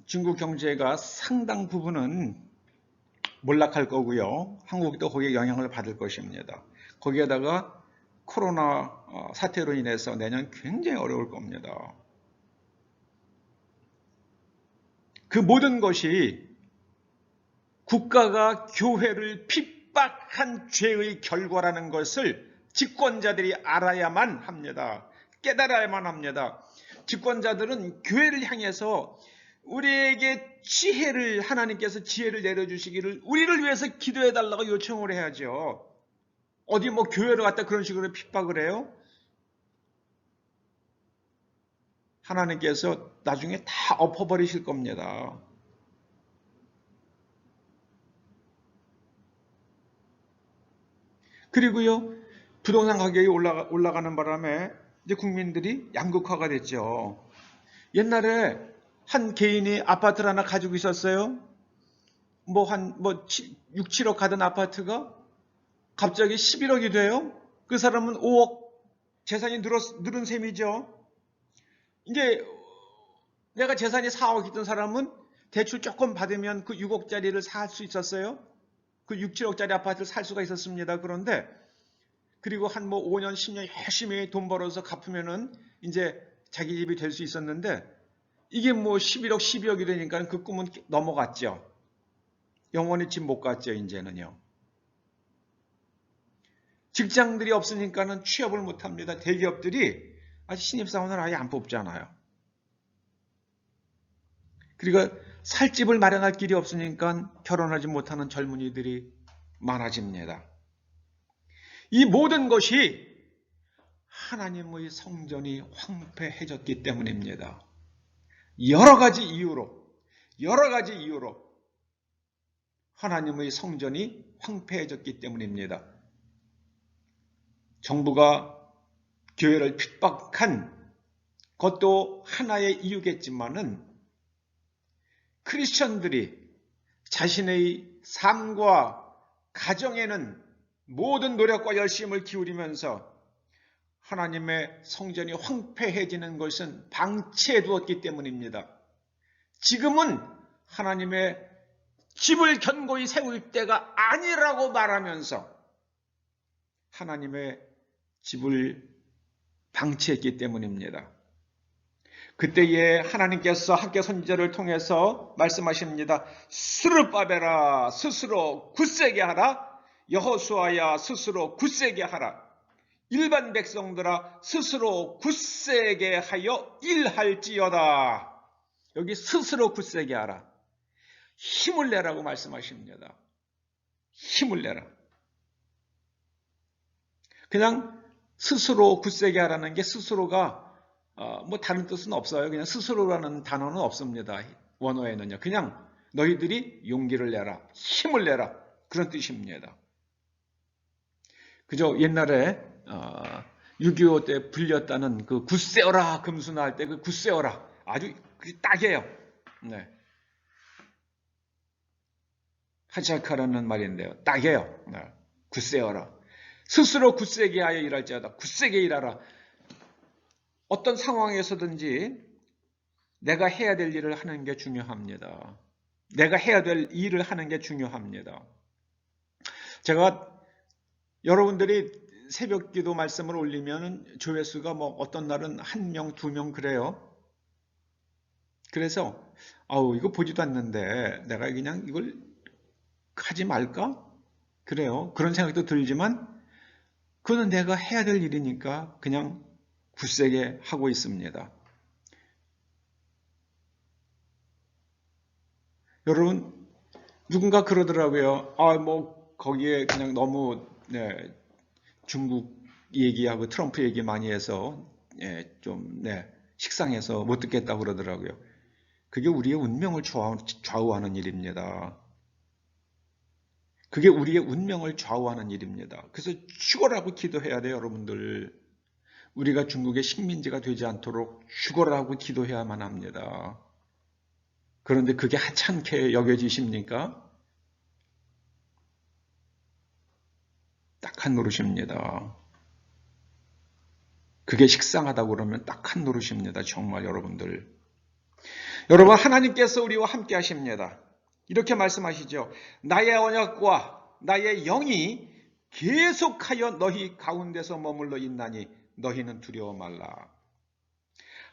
중국 경제가 상당 부분은 몰락할 거고요. 한국도 거기에 영향을 받을 것입니다. 거기에다가 코로나 사태로 인해서 내년 굉장히 어려울 겁니다. 그 모든 것이 국가가 교회를 핍박한 죄의 결과라는 것을 집권자들이 알아야만 합니다. 깨달아야만 합니다. 집권자들은 교회를 향해서 우리에게 하나님께서 지혜를 내려주시기를 우리를 위해서 기도해달라고 요청을 해야죠. 어디 뭐 교회를 갖다 그런 식으로 핍박을 해요? 하나님께서 나중에 다 엎어버리실 겁니다. 그리고요, 부동산 가격이 올라가는 바람에 이제 국민들이 양극화가 됐죠. 옛날에 한 개인이 아파트를 하나 가지고 있었어요. 6, 7억 하던 아파트가 갑자기 11억이 돼요. 그 사람은 5억 재산이 늘은 셈이죠. 이제 내가 재산이 4억 있던 사람은 대출 조금 받으면 그 6억짜리를 살 수 있었어요. 그 6, 7억짜리 아파트를 살 수가 있었습니다. 그런데 그리고 한 5년, 10년 열심히 돈 벌어서 갚으면은 이제 자기 집이 될 수 있었는데 이게 11억, 12억이 되니까 그 꿈은 넘어갔죠. 영원히 집 못 갔죠, 이제는요. 직장들이 없으니까는 취업을 못 합니다. 대기업들이 아직 신입사원을 아예 안 뽑잖아요. 그리고 살 집을 마련할 길이 없으니까 결혼하지 못하는 젊은이들이 많아집니다. 이 모든 것이 하나님의 성전이 황폐해졌기 때문입니다. 여러 가지 이유로 하나님의 성전이 황폐해졌기 때문입니다. 정부가 교회를 핍박한 것도 하나의 이유겠지만은 크리스천들이 자신의 삶과 가정에는 모든 노력과 열심을 기울이면서 하나님의 성전이 황폐해지는 것은 방치해 두었기 때문입니다. 지금은 하나님의 집을 견고히 세울 때가 아니라고 말하면서 하나님의 집을 방치했기 때문입니다. 그때에 하나님께서 학개 선지자를 통해서 말씀하십니다. 스룹바벨아 스스로 굳세게 하라. 여호수아야 스스로 굳세게 하라. 일반 백성들아 스스로 굳세게 하여 일할지어다. 여기 스스로 굳세게 하라. 힘을 내라고 말씀하십니다. 힘을 내라. 그냥 스스로 굳세게 하라는 게 스스로가 다른 뜻은 없어요. 그냥 스스로라는 단어는 없습니다. 원어에는요. 그냥 너희들이 용기를 내라. 힘을 내라. 그런 뜻입니다. 그저 옛날에 6.25 때 불렸다는 그 굳세어라 금수나할 때 그 굳세어라 아주 딱이에요. 네. 하차카라는 말인데요. 딱이에요. 네. 굳세어라. 스스로 굳세게 하여 일할지어다. 굳세게 일하라. 어떤 상황에서든지 내가 해야 될 일을 하는 게 중요합니다. 내가 해야 될 일을 하는 게 중요합니다. 제가 여러분들이 새벽 기도 말씀을 올리면 조회수가 뭐 어떤 날은 1명, 2명 그래요. 그래서 이거 보지도 않는데 내가 그냥 이걸 하지 말까? 그래요. 그런 생각도 들지만 그거는 내가 해야 될 일이니까 그냥 굳세게 하고 있습니다. 여러분, 누군가 그러더라고요. 뭐 거기에 그냥 너무 중국 얘기하고 트럼프 얘기 많이 해서 좀 식상해서 못 듣겠다고 그러더라고요. 그게 우리의 운명을 좌우하는 일입니다. 그게 우리의 운명을 좌우하는 일입니다. 그래서 죽어라고 기도해야 돼요, 여러분들. 우리가 중국의 식민지가 되지 않도록 죽어라고 기도해야만 합니다. 그런데 그게 하찮게 여겨지십니까? 딱 한 노릇입니다. 그게 식상하다고 그러면 딱 한 노릇입니다. 정말 여러분들. 여러분, 하나님께서 우리와 함께 하십니다. 이렇게 말씀하시죠. 나의 언약과 나의 영이 계속하여 너희 가운데서 머물러 있나니 너희는 두려워 말라.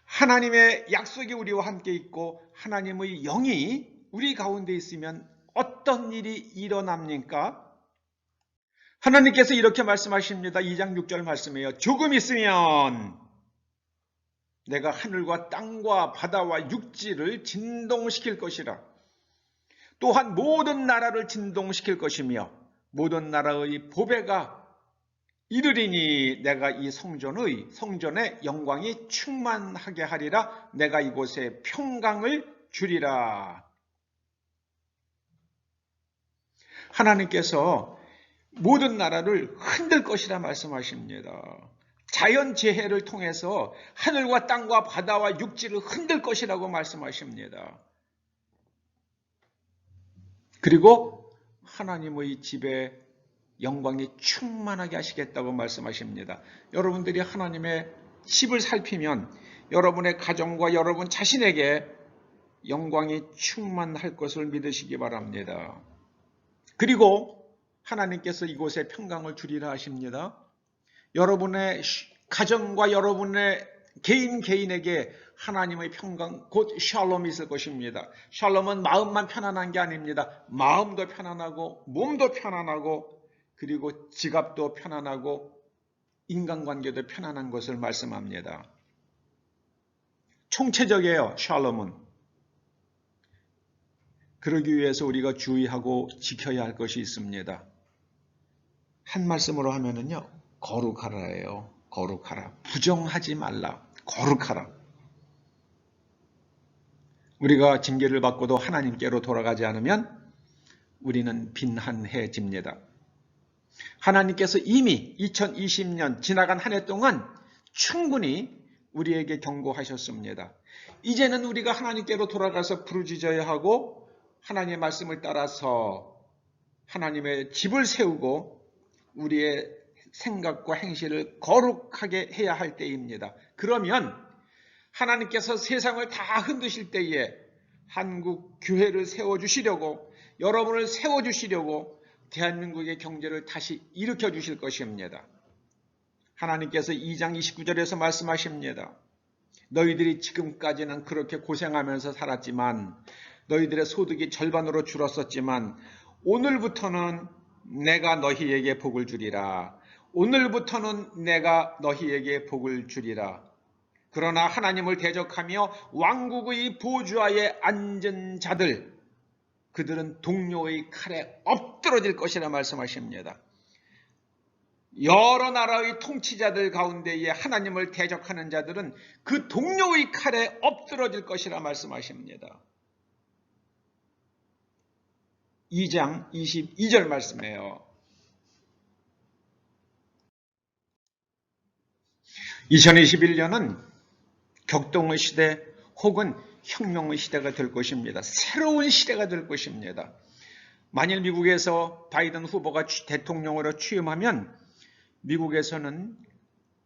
하나님의 약속이 우리와 함께 있고 하나님의 영이 우리 가운데 있으면 어떤 일이 일어납니까? 하나님께서 이렇게 말씀하십니다. 2장 6절 말씀이에요. 조금 있으면 내가 하늘과 땅과 바다와 육지를 진동시킬 것이라. 또한 모든 나라를 진동시킬 것이며 모든 나라의 보배가 이르리니 내가 이 성전의 영광이 충만하게 하리라. 내가 이곳에 평강을 주리라. 하나님께서 모든 나라를 흔들 것이라 말씀하십니다. 자연재해를 통해서 하늘과 땅과 바다와 육지를 흔들 것이라고 말씀하십니다. 그리고 하나님의 집에 영광이 충만하게 하시겠다고 말씀하십니다. 여러분들이 하나님의 집을 살피면 여러분의 가정과 여러분 자신에게 영광이 충만할 것을 믿으시기 바랍니다. 그리고 하나님께서 이곳에 평강을 주리라 하십니다. 여러분의 가정과 여러분의 개인에게 하나님의 평강, 곧 샬롬이 있을 것입니다. 샬롬은 마음만 편안한 게 아닙니다. 마음도 편안하고 몸도 편안하고 그리고 지갑도 편안하고 인간관계도 편안한 것을 말씀합니다. 총체적이에요. 샬롬은. 그러기 위해서 우리가 주의하고 지켜야 할 것이 있습니다. 한 말씀으로 하면은요. 거룩하라예요. 거룩하라. 부정하지 말라. 거룩하라. 우리가 징계를 받고도 하나님께로 돌아가지 않으면 우리는 빈한해집니다. 하나님께서 이미 2020년 지나간 한 해 동안 충분히 우리에게 경고하셨습니다. 이제는 우리가 하나님께로 돌아가서 부르짖어야 하고 하나님의 말씀을 따라서 하나님의 집을 세우고 우리의 생각과 행실을 거룩하게 해야 할 때입니다. 그러면 하나님께서 세상을 다 흔드실 때에 한국 교회를 세워주시려고 여러분을 세워주시려고 대한민국의 경제를 다시 일으켜 주실 것입니다. 하나님께서 2장 29절에서 말씀하십니다. 너희들이 지금까지는 그렇게 고생하면서 살았지만 너희들의 소득이 절반으로 줄었었지만 오늘부터는 내가 너희에게 복을 주리라. 오늘부터는 내가 너희에게 복을 주리라. 그러나 하나님을 대적하며 왕국의 보좌에 앉은 자들, 그들은 동료의 칼에 엎드러질 것이라 말씀하십니다. 여러 나라의 통치자들 가운데에 하나님을 대적하는 자들은 그 동료의 칼에 엎드러질 것이라 말씀하십니다. 2장 22절 말씀이에요. 2021년은 격동의 시대 혹은 혁명의 시대가 될 것입니다. 새로운 시대가 될 것입니다. 만일 미국에서 바이든 후보가 대통령으로 취임하면 미국에서는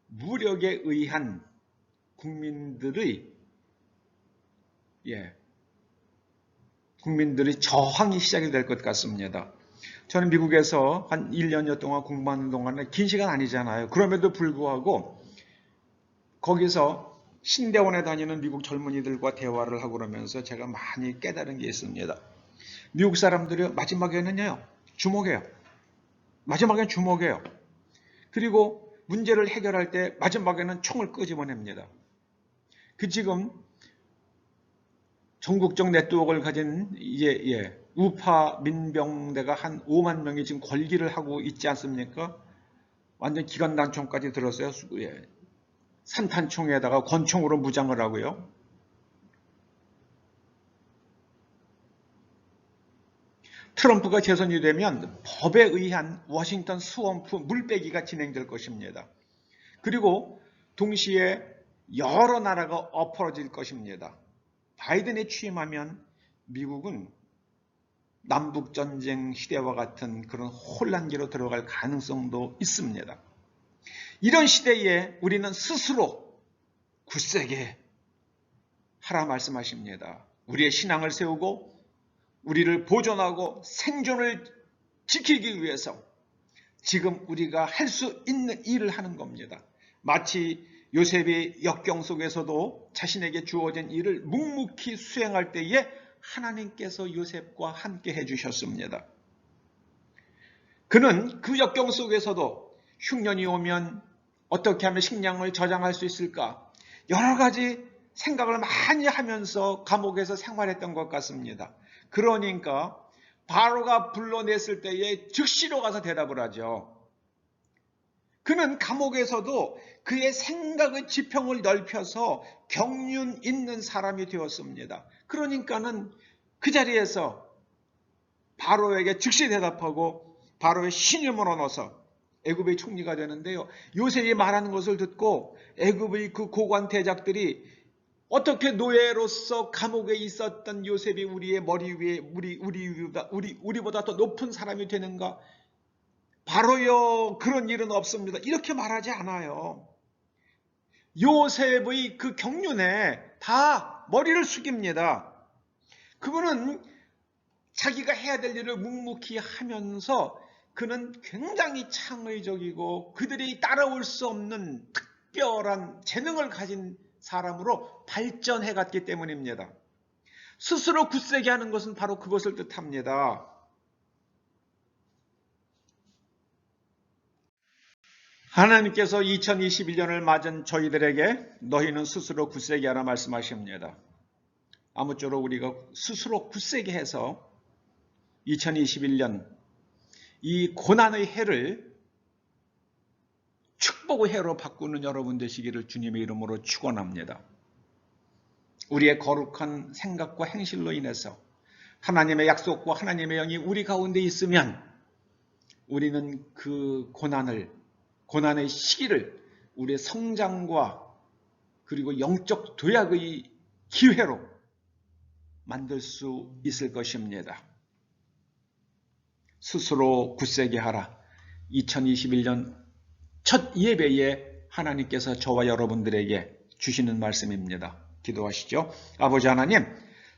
무력에 의한 국민들의 저항이 시작이 될 것 같습니다. 저는 미국에서 한 1년여 동안 공부하는 동안에 긴 시간 아니잖아요. 그럼에도 불구하고 거기서 신대원에 다니는 미국 젊은이들과 대화를 하고 그러면서 제가 많이 깨달은 게 있습니다. 미국 사람들이 마지막에는요, 주목해요. 마지막에는 주목해요. 그리고 문제를 해결할 때 마지막에는 총을 끄집어냅니다. 그 지금 전국적 네트워크를 가진 우파 민병대가 한 5만 명이 지금 걸기를 하고 있지 않습니까? 완전 기관단총까지 들었어요. 산탄총에다가 권총으로 무장을 하고요. 트럼프가 재선이 되면 법에 의한 워싱턴 스왑프 물빼기가 진행될 것입니다. 그리고 동시에 여러 나라가 엎어질 것입니다. 바이든이 취임하면 미국은 남북전쟁 시대와 같은 그런 혼란기로 들어갈 가능성도 있습니다. 이런 시대에 우리는 스스로 굳세게 하라 말씀하십니다. 우리의 신앙을 세우고 우리를 보존하고 생존을 지키기 위해서 지금 우리가 할 수 있는 일을 하는 겁니다. 마치 요셉의 역경 속에서도 자신에게 주어진 일을 묵묵히 수행할 때에 하나님께서 요셉과 함께 해주셨습니다. 그는 그 역경 속에서도 흉년이 오면 어떻게 하면 식량을 저장할 수 있을까? 여러 가지 생각을 많이 하면서 감옥에서 생활했던 것 같습니다. 그러니까 바로가 불러냈을 때에 즉시로 가서 대답을 하죠. 그는 감옥에서도 그의 생각의 지평을 넓혀서 경륜 있는 사람이 되었습니다. 그러니까는 그 자리에서 바로에게 즉시 대답하고 바로의 신임을 얻어서 애굽의 총리가 되는데요. 요셉이 말하는 것을 듣고 애굽의 그 고관 대작들이 어떻게 노예로서 감옥에 있었던 요셉이 우리의 머리 위에 우리보다 더 높은 사람이 되는가? 바로요, 그런 일은 없습니다. 이렇게 말하지 않아요. 요셉의 그 경륜에 다 머리를 숙입니다. 그거는 자기가 해야 될 일을 묵묵히 하면서 그는 굉장히 창의적이고 그들이 따라올 수 없는 특별한 재능을 가진 사람으로 발전해 갔기 때문입니다. 스스로 굳세게 하는 것은 바로 그것을 뜻합니다. 하나님께서 2021년을 맞은 저희들에게 너희는 스스로 굳세게 하라 말씀하십니다. 아무쪼록 우리가 스스로 굳세게 해서 2021년 이 고난의 해를 축복의 해로 바꾸는 여러분 되시기를 주님의 이름으로 축원합니다. 우리의 거룩한 생각과 행실로 인해서 하나님의 약속과 하나님의 영이 우리 가운데 있으면 우리는 그 고난의 시기를 우리의 성장과 그리고 영적 도약의 기회로 만들 수 있을 것입니다. 스스로 굳세게 하라. 2021년 첫 예배에 하나님께서 저와 여러분들에게 주시는 말씀입니다. 기도하시죠. 아버지 하나님,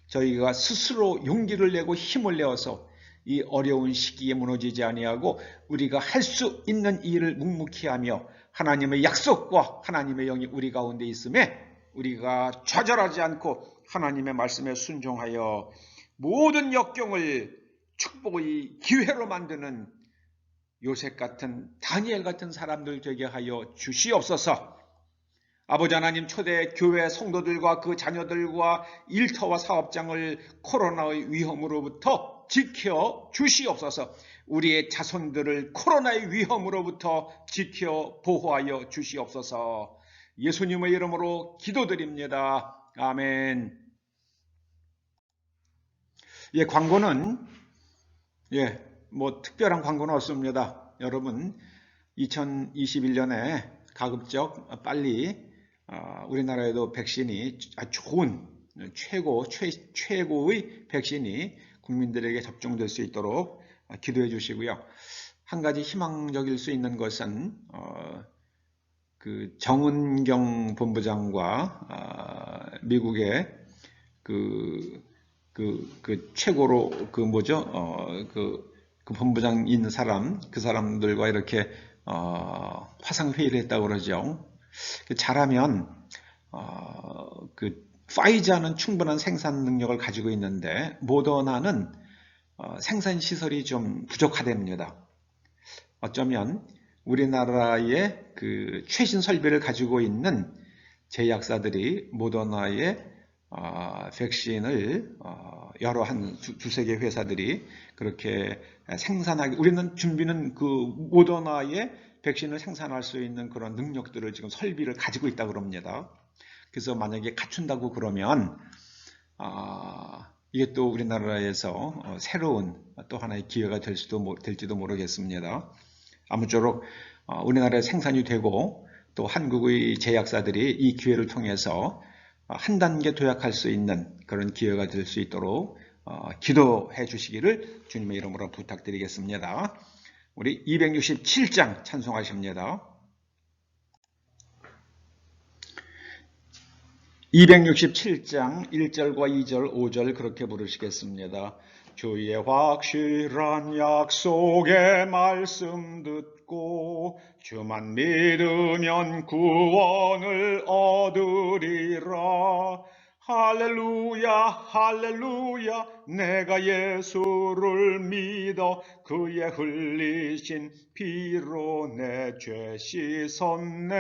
저희가 스스로 용기를 내고 힘을 내어서 이 어려운 시기에 무너지지 아니하고 우리가 할 수 있는 일을 묵묵히 하며 하나님의 약속과 하나님의 영이 우리 가운데 있음에 우리가 좌절하지 않고 하나님의 말씀에 순종하여 모든 역경을 축복의 기회로 만드는 요셉 같은 다니엘 같은 사람들 되게 하여 주시옵소서. 아버지 하나님, 초대 교회 성도들과 그 자녀들과 일터와 사업장을 코로나의 위험으로부터 지켜 주시옵소서. 우리의 자손들을 코로나의 위험으로부터 지켜 보호하여 주시옵소서. 예수님의 이름으로 기도드립니다. 아멘. 광고는 특별한 광고는 없습니다. 여러분, 2021년에 가급적 빨리 우리나라에도 백신이 좋은 최고의 백신이 국민들에게 접종될 수 있도록 기도해 주시고요. 한 가지 희망적일 수 있는 것은 그 정은경 본부장과 미국의 최고로 그 본부장 있는 사람, 그 사람들과 이렇게 화상회의를 했다고 그러죠. 잘하면 그 파이자는 충분한 생산 능력을 가지고 있는데 모더나는 생산 시설이 좀 부족하답니다. 어쩌면 우리나라의 그 최신 설비를 가지고 있는 제약사들이 모더나의 백신을 여러 한 두세 개 회사들이 그렇게 생산하기, 우리는 준비는 그 모더나의 백신을 생산할 수 있는 그런 능력들을 지금 설비를 가지고 있다고 그럽니다. 그래서 만약에 갖춘다고 그러면 이게 또 우리나라에서 새로운 또 하나의 기회가 될지도 모르겠습니다. 아무쪼록 우리나라에 생산이 되고 또 한국의 제약사들이 이 기회를 통해서 한 단계 도약할 수 있는 그런 기회가 될 수 있도록 기도해 주시기를 주님의 이름으로 부탁드리겠습니다. 우리 267장 찬송하십니다. 267장 1절과 2절, 5절 그렇게 부르시겠습니다. 주의 확실한 약속의 말씀 듣고 주만 믿으면 구원을 얻으리라. 할렐루야 할렐루야 내가 예수를 믿어 그의 흘리신 피로 내 죄 씻었네.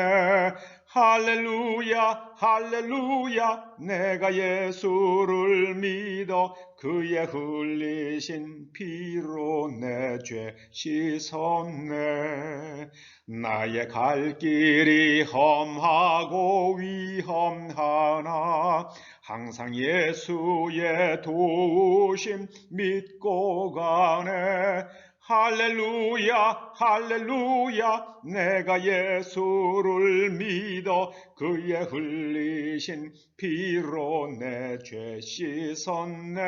할렐루야 할렐루야 내가 예수를 믿어 그의 흘리신 피로 내 죄 씻었네. 나의 갈 길이 험하고 위험하나 항상 예수의 도우심 믿고 가네. 할렐루야 할렐루야 내가 예수를 믿어 그의 흘리신 피로 내 죄 씻었네.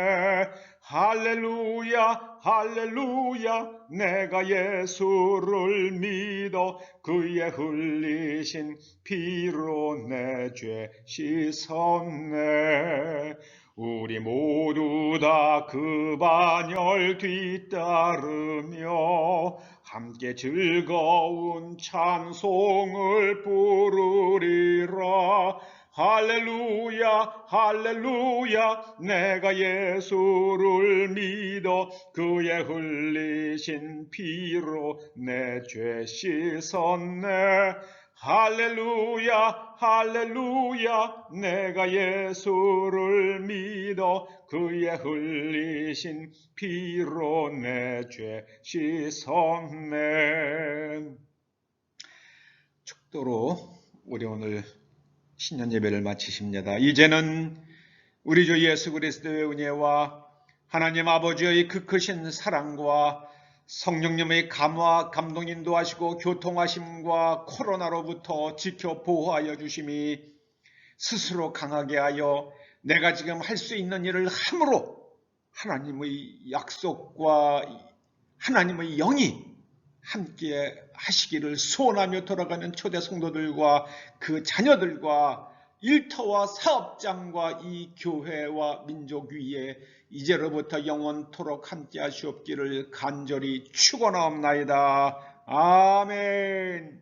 할렐루야 할렐루야 내가 예수를 믿어 그의 흘리신 피로 내 죄 씻었네. 우리 모두 다 그 반열 뒤따르며 함께 즐거운 찬송을 부르리라. 할렐루야 할렐루야 내가 예수를 믿어 그의 흘리신 피로 내 죄 씻었네. 할렐루야 할렐루야 내가 예수를 믿어 그의 흘리신 피로 내 죄 씻었네. 축도로 우리 오늘 신년 예배를 마치십니다. 이제는 우리 주 예수 그리스도의 은혜와 하나님 아버지의 그 크신 사랑과 성령님의 감화, 감동 인도하시고 교통하심과 코로나로부터 지켜 보호하여 주심이 스스로 강하게 하여 내가 지금 할 수 있는 일을 함으로 하나님의 약속과 하나님의 영이 함께 하시기를 소원하며 돌아가는 초대 성도들과 그 자녀들과 일터와 사업장과 이 교회와 민족 위에 이제로부터 영원토록 함께 하시옵기를 간절히 축원하옵나이다. 아멘.